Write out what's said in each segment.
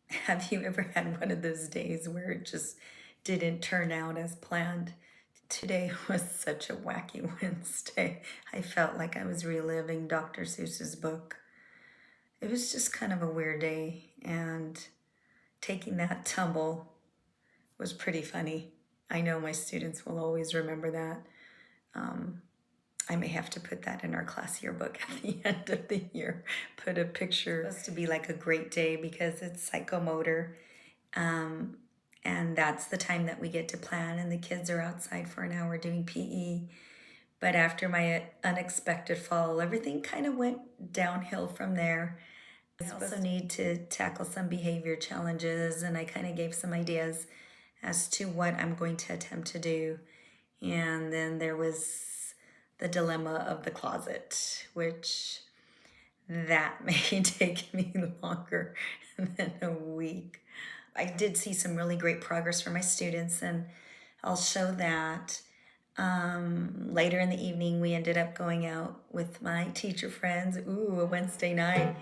Have you ever had one of those days where it just didn't turn out as planned? Today was such a wacky Wednesday. I felt like I was reliving Dr. Seuss's book. It was just kind of a weird day, and taking that tumble was pretty funny. I know my students will always remember that. Um, I may have to put that in our class yearbook at the end of the year. Put a picture. It's supposed to be like a great day because it's psychomotor. Um, and that's the time that we get to plan, and the kids are outside for an hour doing PE. But after my unexpected fall, everything kind of went downhill from there. I also need to tackle some behavior challenges, and I kind of gave some ideas as to what I'm going to attempt to do. And then there was the dilemma of the closet, which that may take me longer than a week. I did see some really great progress from my students, and I'll show that. Later in the evening, we ended up going out with my teacher friends. Ooh, a Wednesday night.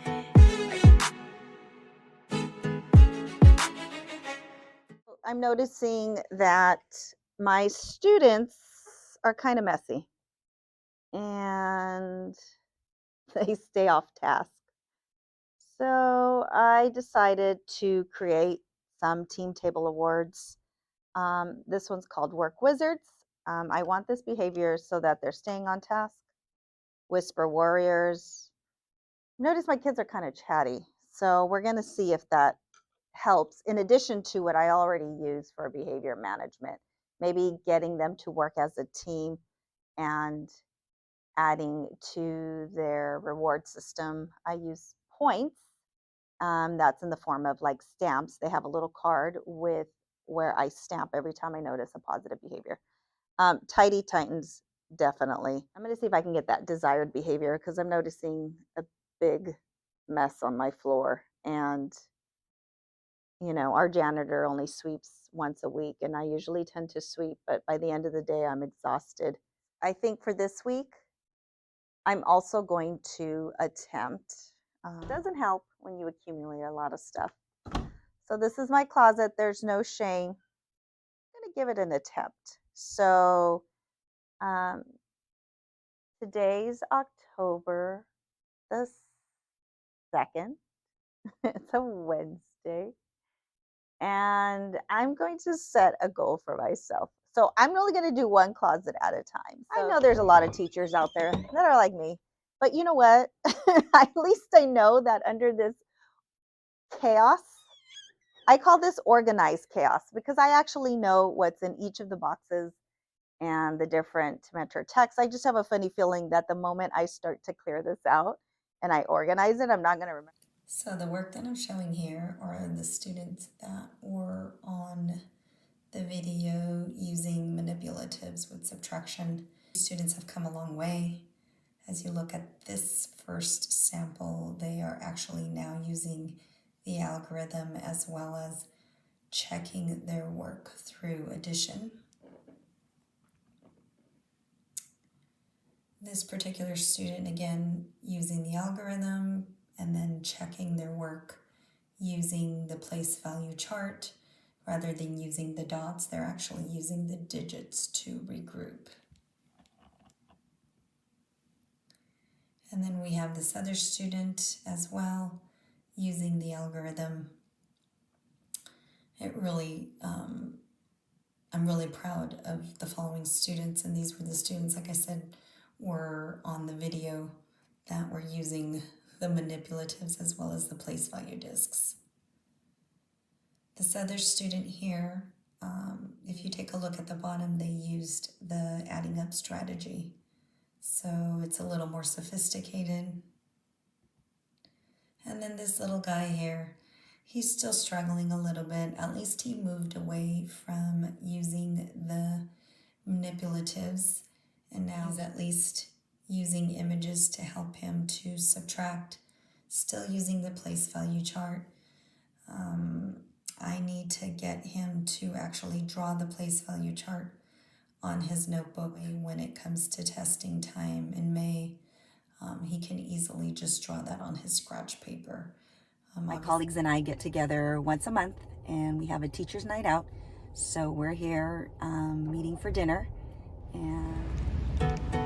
I'm noticing that my students are kind of messy and they stay off task. So I decided to create some team table awards. This one's called Work Wizards. I want this behavior so that they're staying on task. Whisper Warriors. Notice my kids are kind of chatty. So we're going to see if that helps in addition to what I already use for behavior management. Maybe getting them to work as a team and adding to their reward system. I use points. That's in the form of like stamps. They have a little card with where I stamp every time I notice a positive behavior. Tidy Titans, definitely. I'm going to see if I can get that desired behavior because I'm noticing a big mess on my floor. And, our janitor only sweeps once a week, and I usually tend to sweep, but by the end of the day, I'm exhausted. I think for this week, I'm also going to attempt. It doesn't help when you accumulate a lot of stuff. So this is my closet. There's no shame. I'm going to give it an attempt. So um, today's October the 2nd. It's a Wednesday. And I'm going to set a goal for myself. So I'm only going to do one closet at a time. So I know there's a lot of teachers out there that are like me, but you know what? At least I know that under this chaos, I call this organized chaos because I actually know what's in each of the boxes and the different mentor texts. I just have a funny feeling that the moment I start to clear this out and I organize it, I'm not going to remember. So the work that I'm showing here are the students that were on the video using manipulatives with subtraction. Students have come a long way. As you look at this first sample, they are actually now using the algorithm as well as checking their work through addition. This particular student, again, using the algorithm and then checking their work using the place value chart. Rather than using the dots, they're actually using the digits to regroup. And then we have this other student as well using the algorithm. I'm really proud of the following students, and these were the students, like I said, were on the video that were using the manipulatives as well as the place value discs. This other student here, if you take a look at the bottom, they used the adding up strategy. So it's a little more sophisticated. And then this little guy here, he's still struggling a little bit. At least he moved away from using the manipulatives, and now he's at least using images to help him to subtract, still using the place value chart. I need to get him to actually draw the place value chart on his notebook when it comes to testing time in May. He can easily just draw that on his scratch paper. My Obviously. colleagues and I get together once a month and we have a teacher's night out. So we're here meeting for dinner. And